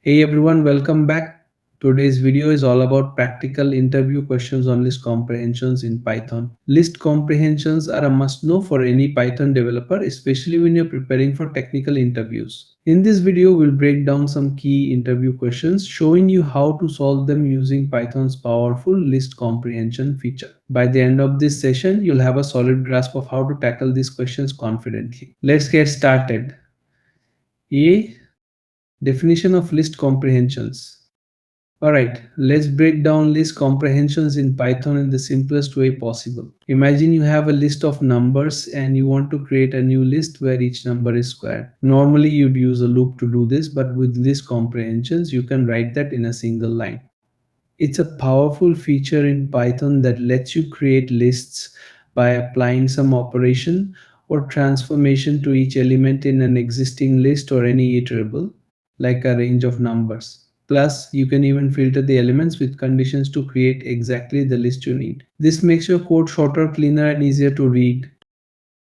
Hey everyone, welcome back. Today's video is all about practical interview questions on list comprehensions in Python. List comprehensions are a must know for any Python developer, especially when you're preparing for technical interviews. In this video, we'll break down some key interview questions, showing you how to solve them using Python's powerful list comprehension feature. By the end of this session, you'll have a solid grasp of how to tackle these questions confidently. Let's get started. A. Definition of list comprehensions. Alright, let's break down list comprehensions in Python in the simplest way possible. Imagine you have a list of numbers and you want to create a new list where each number is squared. Normally you'd use a loop to do this, but with list comprehensions you can write that in a single line. It's a powerful feature in Python that lets you create lists by applying some operation or transformation to each element in an existing list or any iterable, like a range of numbers. Plus, you can even filter the elements with conditions to create exactly the list you need. This makes your code shorter, cleaner, and easier to read.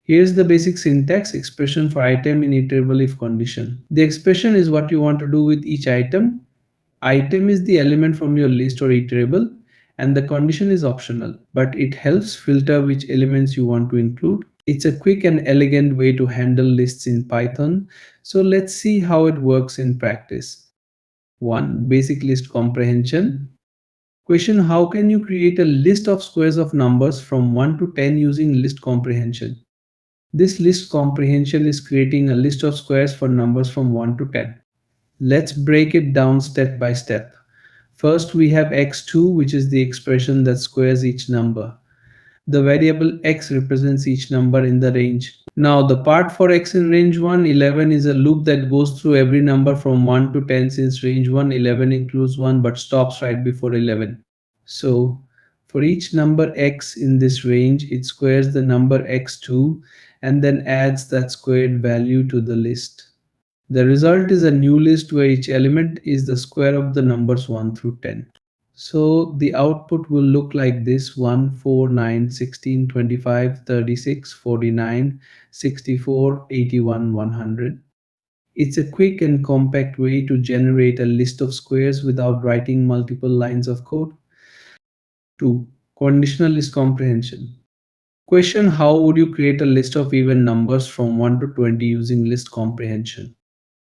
Here's the basic syntax: expression for item in iterable if condition. The expression is what you want to do with each item. Item is the element from your list or iterable, and the condition is optional, but it helps filter which elements you want to include. It's a quick and elegant way to handle lists in Python, so let's see how it works in practice. 1. Basic list comprehension. Question: how can you create a list of squares of numbers from 1 to 10 using list comprehension? This list comprehension is creating a list of squares for numbers from 1 to 10. Let's break it down step by step. First, we have x2, which is the expression that squares each number. The variable x represents each number in the range. Now, the part for x in range 1, 11 is a loop that goes through every number from 1 to 10, since range 1, 11 includes 1 but stops right before 11. So, for each number x in this range, it squares the number x2 and then adds that squared value to the list. The result is a new list where each element is the square of the numbers 1 through 10. So the output will look like this: 1, 4, 9, 16, 25, 36, 49, 64, 81, 100. It's a quick and compact way to generate a list of squares without writing multiple lines of code. 2. Conditional list comprehension. Question: how would you create a list of even numbers from 1 to 20 using list comprehension?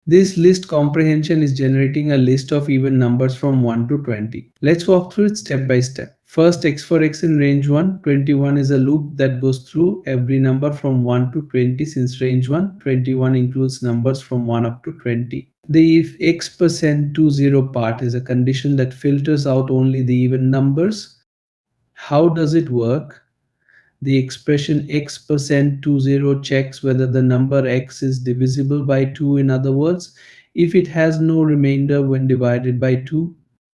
This list comprehension is generating a list of even numbers from 1 to 20. Let's walk through it step by step. First, x for x in range 1, 21 is a loop that goes through every number from 1 to 20, since range 1, 21 includes numbers from 1 up to 20. The if x%20 part is a condition that filters out only the even numbers. How does it work? The expression x%20 checks whether the number x is divisible by 2. In other words, if it has no remainder when divided by 2.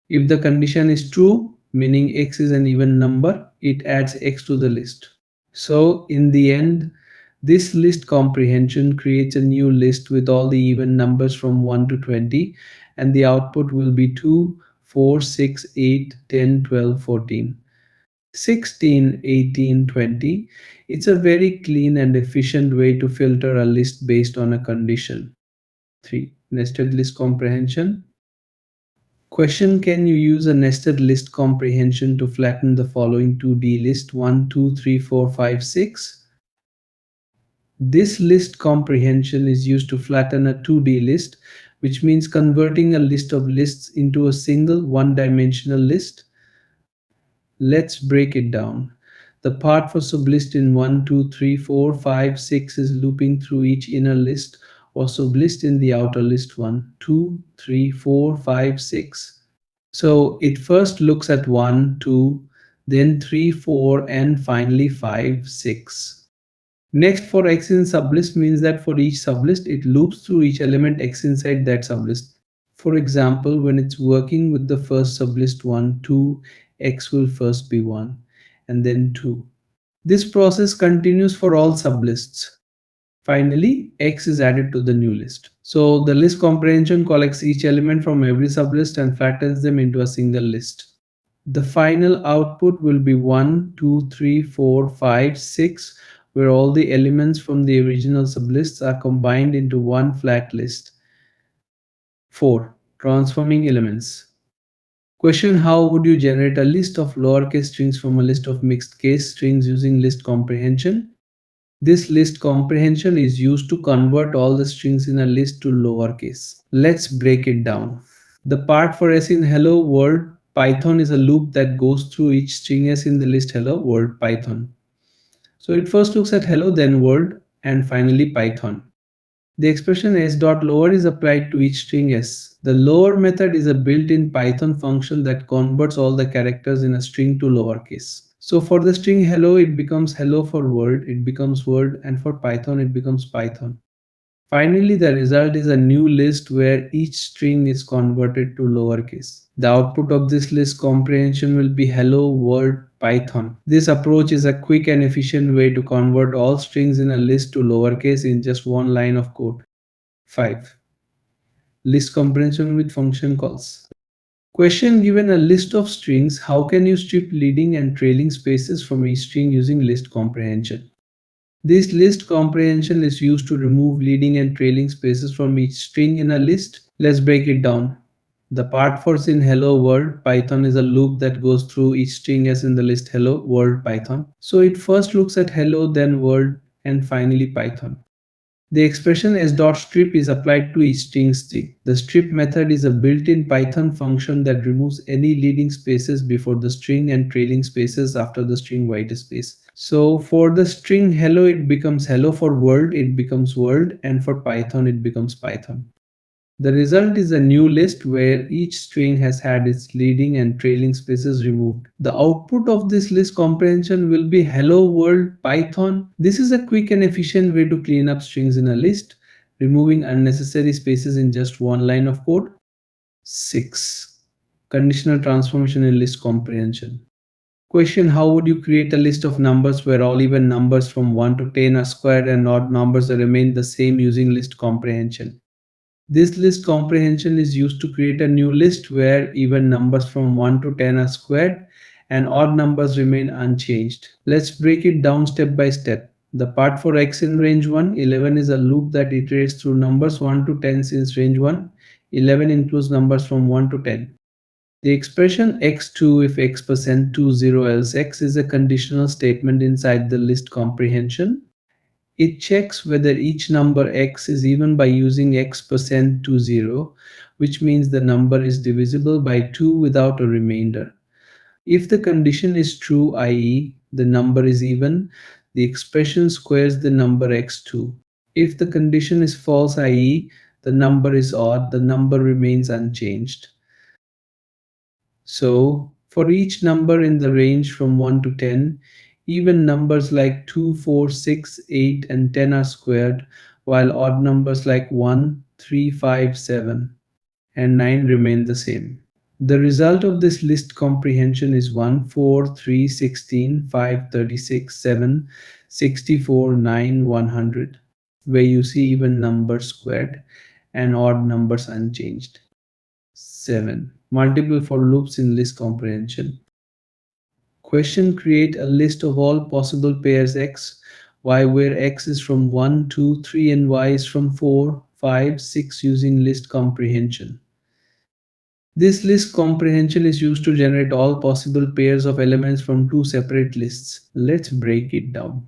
If the condition is true, meaning x is an even number, it adds x to the list. So in the end, this list comprehension creates a new list with all the even numbers from 1 to 20, and the output will be 2, 4, 6, 8, 10, 12, 14. 16, 18, 20. It's a very clean and efficient way to filter a list based on a condition. 3. Nested list comprehension. Question: can you use a nested list comprehension to flatten the following 2D list: 1, 2, 3, 4, 5, 6? This list comprehension is used to flatten a 2D list, which means converting a list of lists into a single one-dimensional list. Let's break it down. The part for sublist in 1, 2, 3, 4, 5, 6 is looping through each inner list or sublist in the outer list 1, 2, 3, 4, 5, 6. So it first looks at 1, 2, then 3, 4, and finally 5, 6. Next, for x in sublist means that for each sublist, it loops through each element x inside that sublist. For example, when it's working with the first sublist 1, 2, x will first be 1 and then 2. This process continues for all sublists. Finally, x is added to the new list. So the list comprehension collects each element from every sublist and flattens them into a single list. The final output will be 1, 2, 3, 4, 5, 6, where all the elements from the original sublists are combined into one flat list. 4. Transforming elements. Question: how would you generate a list of lowercase strings from a list of mixed case strings using list comprehension? This list comprehension is used to convert all the strings in a list to lowercase. Let's break it down. The part for s in hello world Python is a loop that goes through each string s in the list hello world Python. So it first looks at hello, then world, and finally Python. The expression s.lower is applied to each string s. The lower method is a built-in Python function that converts all the characters in a string to lowercase. So for the string hello, it becomes hello, for world, it becomes world, and for Python, it becomes Python. Finally, the result is a new list where each string is converted to lowercase. The output of this list comprehension will be hello world Python. This approach is a quick and efficient way to convert all strings in a list to lowercase in just one line of code. 5. List comprehension with function calls. Question: given a list of strings, how can you strip leading and trailing spaces from each string using list comprehension? This list comprehension is used to remove leading and trailing spaces from each string in a list. Let's break it down. The part for in hello world Python is a loop that goes through each string as in the list hello world Python. So it first looks at hello, then world, and finally Python. The expression s.strip is applied to each string. The strip method is a built-in Python function that removes any leading spaces before the string and trailing spaces after the string white space. So for the string hello, it becomes hello, for world it becomes world, and for Python it becomes Python. The result is a new list where each string has had its leading and trailing spaces removed. The output of this list comprehension will be hello world Python. This is a quick and efficient way to clean up strings in a list, removing unnecessary spaces in just one line of code. 6. Conditional transformation in list comprehension. Question: how would you create a list of numbers where all even numbers from 1 to 10 are squared and odd numbers remain the same using list comprehension? This list comprehension is used to create a new list where even numbers from 1 to 10 are squared and odd numbers remain unchanged. Let's break it down step by step. The part for x in range 1, 11 is a loop that iterates through numbers 1 to 10 since range 1. 11 includes numbers from 1 to 10. The expression x2 if x%2 0 else x is a conditional statement inside the list comprehension. It checks whether each number x is even by using x% to 0, which means the number is divisible by 2 without a remainder. If the condition is true, i.e., the number is even, the expression squares the number x2. If the condition is false, i.e., the number is odd, the number remains unchanged. So, for each number in the range from 1 to 10, even numbers like 2, 4, 6, 8, and 10 are squared, while odd numbers like 1, 3, 5, 7, and 9 remain the same. The result of this list comprehension is 1, 4, 3, 16, 5, 36, 7, 64, 9, 100, where you see even numbers squared and odd numbers unchanged. 7. Multiple for loops in list comprehension. Question: create a list of all possible pairs x, y where x is from 1, 2, 3 and y is from 4, 5, 6 using list comprehension. This list comprehension is used to generate all possible pairs of elements from two separate lists. Let's break it down.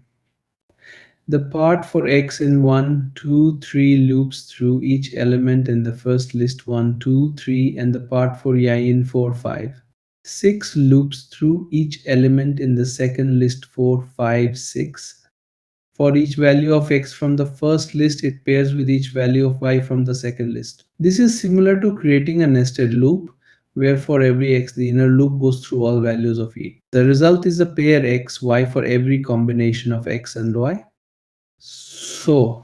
The part for x in 1, 2, 3 loops through each element in the first list 1, 2, 3 and the part for y in 4, 5. 6 loops through each element in the second list 4, 5, 6. For each value of x from the first list, it pairs with each value of y from the second list. This is similar to creating a nested loop, where for every x, the inner loop goes through all values of e. The result is a pair x, y for every combination of x and y. So,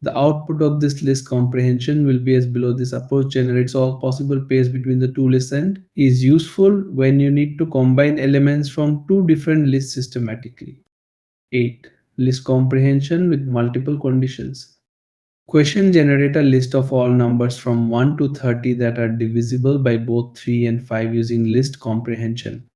the output of this list comprehension will be as below. This approach generates all possible pairs between the two lists and is useful when you need to combine elements from two different lists systematically. 8. List comprehension with multiple conditions. Question: generate a list of all numbers from 1 to 30 that are divisible by both 3 and 5 using list comprehension.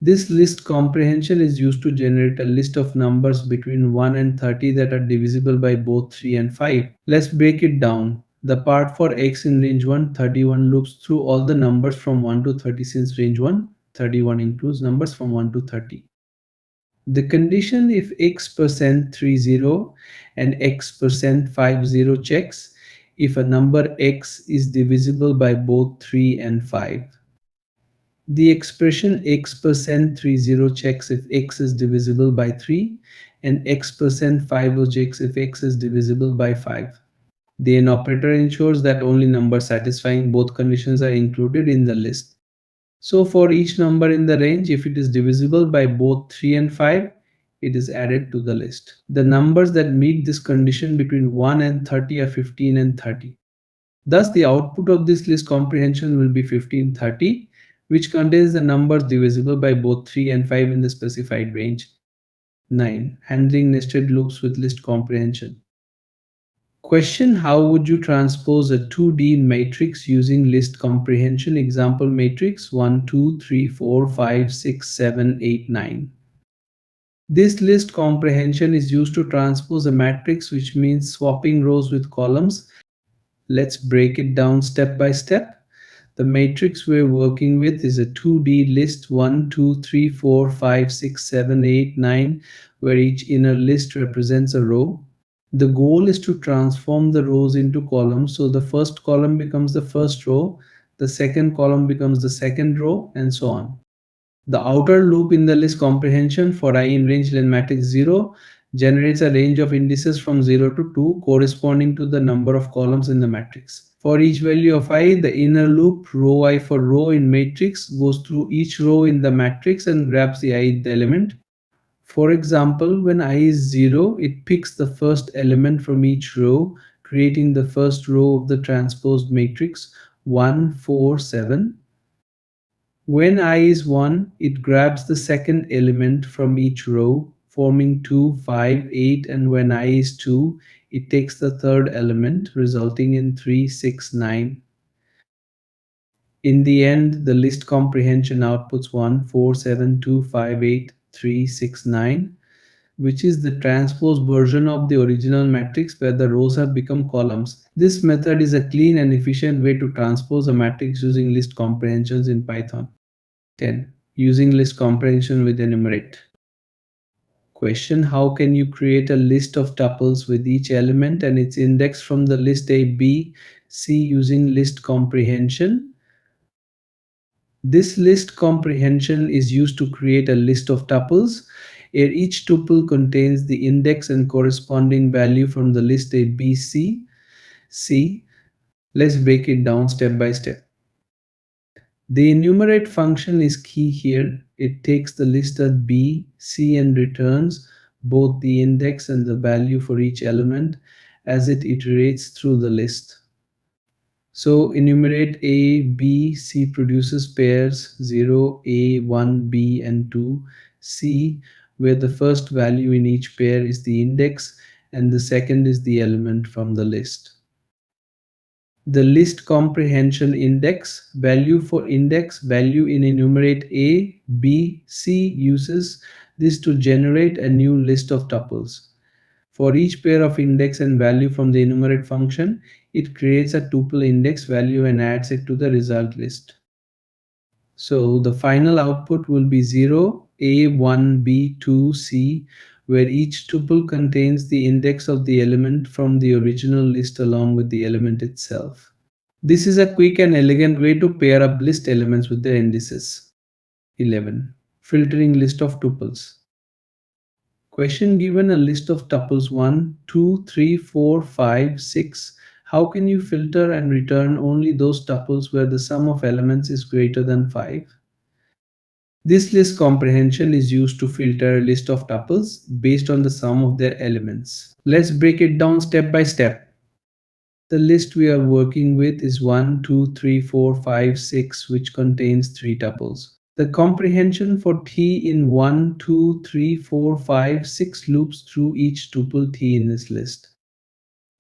This list comprehension is used to generate a list of numbers between 1 and 30 that are divisible by both 3 and 5. Let's break it down. The part for x in range 1, 31 loops through all the numbers from 1 to 30 since range 1, 31 includes numbers from 1 to 30. The condition if x percent 30 and x percent 50 checks if a number x is divisible by both 3 and 5. The expression x percent 30 checks if x is divisible by 3 and x percent 50 checks if x is divisible by 5. The AND operator ensures that only numbers satisfying both conditions are included in the list. So for each number in the range, if it is divisible by both 3 and 5, it is added to the list. The numbers that meet this condition between 1 and 30 are 15 and 30. Thus, the output of this list comprehension will be 1530, which contains the numbers divisible by both 3 and 5 in the specified range. 9. Handling nested loops with list comprehension. Question: how would you transpose a 2D matrix using list comprehension? Example matrix 1, 2, 3, 4, 5, 6, 7, 8, 9. This list comprehension is used to transpose a matrix, which means swapping rows with columns. Let's break it down step by step. The matrix we're working with is a 2D list 1, 2, 3, 4, 5, 6, 7, 8, 9, where each inner list represents a row. The goal is to transform the rows into columns. So the first column becomes the first row, the second column becomes the second row, and so on. The outer loop in the list comprehension for I in range len matrix 0 generates a range of indices from 0 to 2 corresponding to the number of columns in the matrix. For each value of I, the inner loop row I for row in matrix goes through each row in the matrix and grabs the ith element. For example, when I is 0, it picks the first element from each row, creating the first row of the transposed matrix 1, 4, 7. When I is 1, it grabs the second element from each row, forming 2, 5, 8, and when I is 2, it takes the third element, resulting in 3, 6, 9. In the end, the list comprehension outputs 1, 4, 7, 2, 5, 8, 3, 6, 9, which is the transposed version of the original matrix where the rows have become columns. This method is a clean and efficient way to transpose a matrix using list comprehensions in Python. 10. Using list comprehension with enumerate. Question: how can you create a list of tuples with each element and its index from the list A, B, C using list comprehension? This list comprehension is used to create a list of tuples where each tuple contains the index and corresponding value from the list A, B, C. Let's break it down step by step. The enumerate function is key here. It takes the list of B, C and returns both the index and the value for each element as it iterates through the list. So enumerate A, B, C produces pairs 0, A, 1, B and 2, C, where the first value in each pair is the index and the second is the element from the list. The list comprehension index value for index value in enumerate A, B, C uses this to generate a new list of tuples. For each pair of index and value from the enumerate function, it creates a tuple index value and adds it to the result list. So the final output will be 0, A, 1, B, 2, C, where each tuple contains the index of the element from the original list along with the element itself. This is a quick and elegant way to pair up list elements with their indices. 11. Filtering list of tuples. Question: given a list of tuples 1, 2, 3, 4, 5, 6, how can you filter and return only those tuples where the sum of elements is greater than 5? This list comprehension is used to filter a list of tuples based on the sum of their elements. Let's break it down step by step. The list we are working with is 1, 2, 3, 4, 5, 6, which contains 3 tuples. The comprehension for t in 1, 2, 3, 4, 5, 6 loops through each tuple t in this list.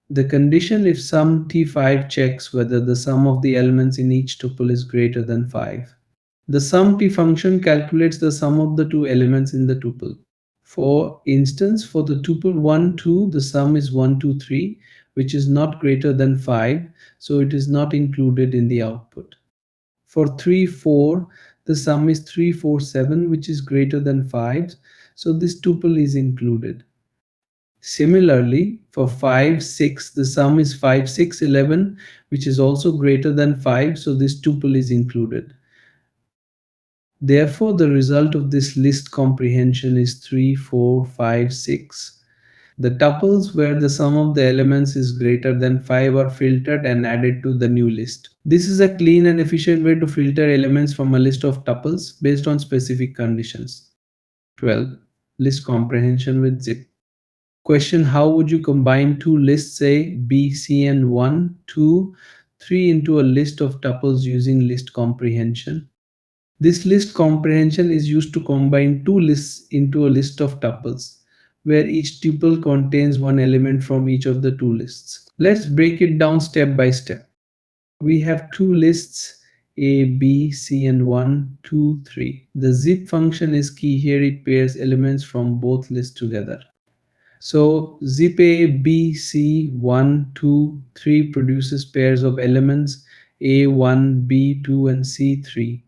The condition if sum t5 checks whether the sum of the elements in each tuple is greater than 5. The sum t function calculates the sum of the two elements in the tuple. For instance, for the tuple 1, 2, the sum is 1, 2, 3, which is not greater than 5, so it is not included in the output. For 3, 4, the sum is 3, 4, 7, which is greater than 5, so this tuple is included. Similarly, for 5, 6, the sum is 5, 6, 11, which is also greater than 5, so this tuple is included. Therefore, the result of this list comprehension is 3, 4, 5, 6. The tuples where the sum of the elements is greater than 5 are filtered and added to the new list. This is a clean and efficient way to filter elements from a list of tuples based on specific conditions. 12. List comprehension with zip. Question: how would you combine two lists A, B, C and 1, 2, 3 into a list of tuples using list comprehension? This list comprehension is used to combine two lists into a list of tuples, where each tuple contains one element from each of the two lists. Let's break it down step by step. We have two lists A, B, C and 1, 2, 3. The zip function is key here. It pairs elements from both lists together. So zip A, B, C, 1, 2, 3 produces pairs of elements A1, B2 and C3.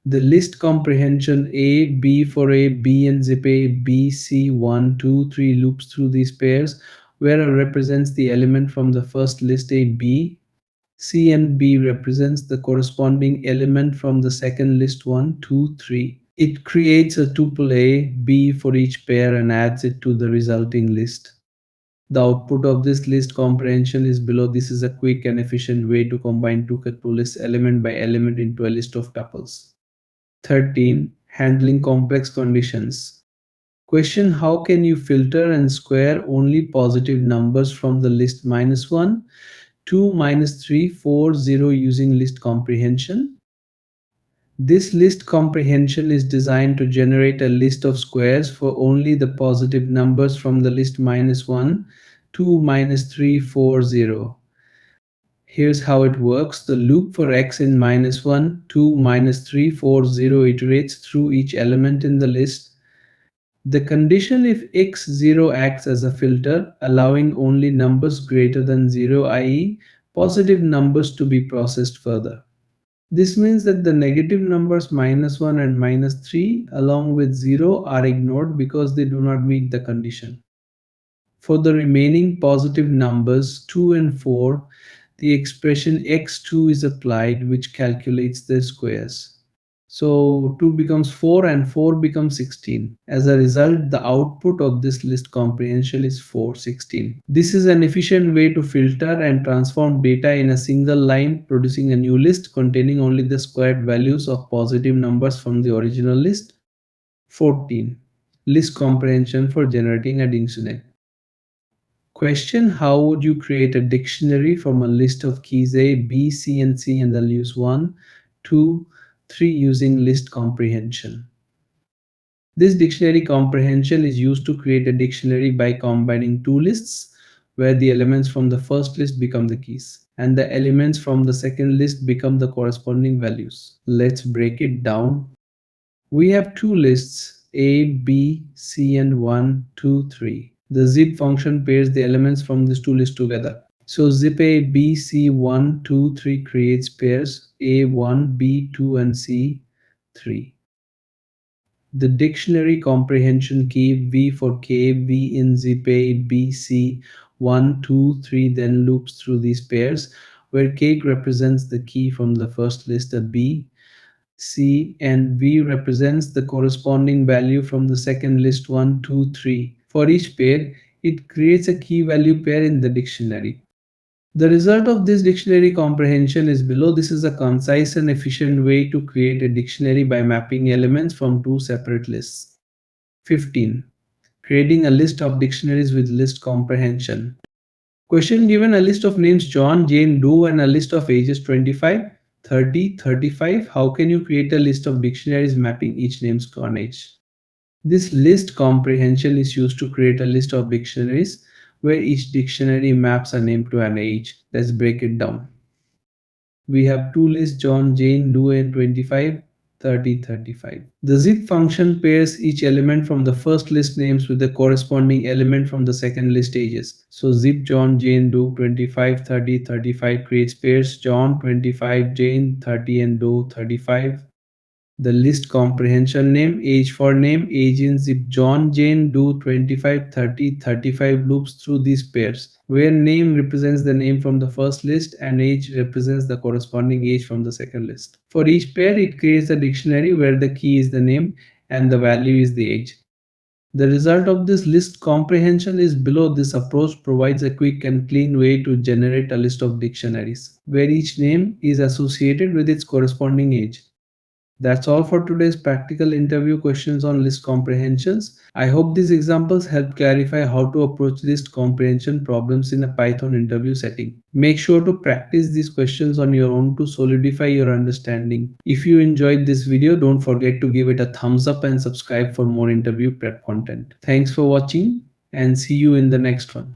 The list comprehension A, B for A, B and zip A, B, C, 1, 2, 3 loops through these pairs, where A represents the element from the first list A, B. C and B represents the corresponding element from the second list 1, 2, 3. It creates a tuple A, B for each pair and adds it to the resulting list. The output of this list comprehension is below. This is a quick and efficient way to combine two tuple lists element by element into a list of tuples. 13. Handling complex conditions. Question: how can you filter and square only positive numbers from the list -1, 2, -3, 4, 0 using list comprehension? This list comprehension is designed to generate a list of squares for only the positive numbers from the list -1, 2, -3, 4, 0. Here's how it works. The loop for x in -1, 2, -3, 4, 0 iterates through each element in the list. The condition if x0 acts as a filter, allowing only numbers greater than 0, i.e. positive numbers, to be processed further. This means that the negative numbers -1 and -3 along with 0 are ignored because they do not meet the condition. For the remaining positive numbers 2 and 4, the expression x2 is applied, which calculates their squares. So 2 becomes 4 and 4 becomes 16. As a result, the output of this list comprehension is 416. This is an efficient way to filter and transform data in a single line, producing a new list containing only the squared values of positive numbers from the original list. 14. List comprehension for generating a dictionary. Question: how would you create a dictionary from a list of keys A, B, C and C and then use 1, 2, 3 using list comprehension? This dictionary comprehension is used to create a dictionary by combining two lists where the elements from the first list become the keys and the elements from the second list become the corresponding values. Let's break it down. We have two lists A, B, C and 1, 2, 3. The zip function pairs the elements from these two lists together. So zip A, B, C, 1, 2, 3 creates pairs A1, B2 and C3. The dictionary comprehension key V for K, V in zip A, B, C, 1, 2, 3 then loops through these pairs where K represents the key from the first list, a B, C and V represents the corresponding value from the second list 1, 2, 3. For each pair, it creates a key value pair in the dictionary. The result of this dictionary comprehension is below. This is a concise and efficient way to create a dictionary by mapping elements from two separate lists. 15. Creating a list of dictionaries with list comprehension. Question: given a list of names John, Jane, Doe and a list of ages 25, 30, 35, how can you create a list of dictionaries mapping each name's to an age? This list comprehension is used to create a list of dictionaries where each dictionary maps a name to an age. Let's break it down. We have two lists John, Jane, Doe and 25, 30, 35. The zip function pairs each element from the first list names with the corresponding element from the second list ages. So zip John, Jane, Doe 25, 30, 35 creates pairs John 25, Jane 30 and Doe 35. The list comprehension name, age for name, age in zip John, Jane, Doe 25, 30, 35 loops through these pairs, where name represents the name from the first list and age represents the corresponding age from the second list. For each pair, it creates a dictionary where the key is the name and the value is the age. The result of this list comprehension is below. This approach provides a quick and clean way to generate a list of dictionaries, where each name is associated with its corresponding age. That's all for today's practical interview questions on list comprehensions. I hope these examples help clarify how to approach list comprehension problems in a Python interview setting. Make sure to practice these questions on your own to solidify your understanding. If you enjoyed this video, don't forget to give it a thumbs up and subscribe for more interview prep content. Thanks for watching and see you in the next one.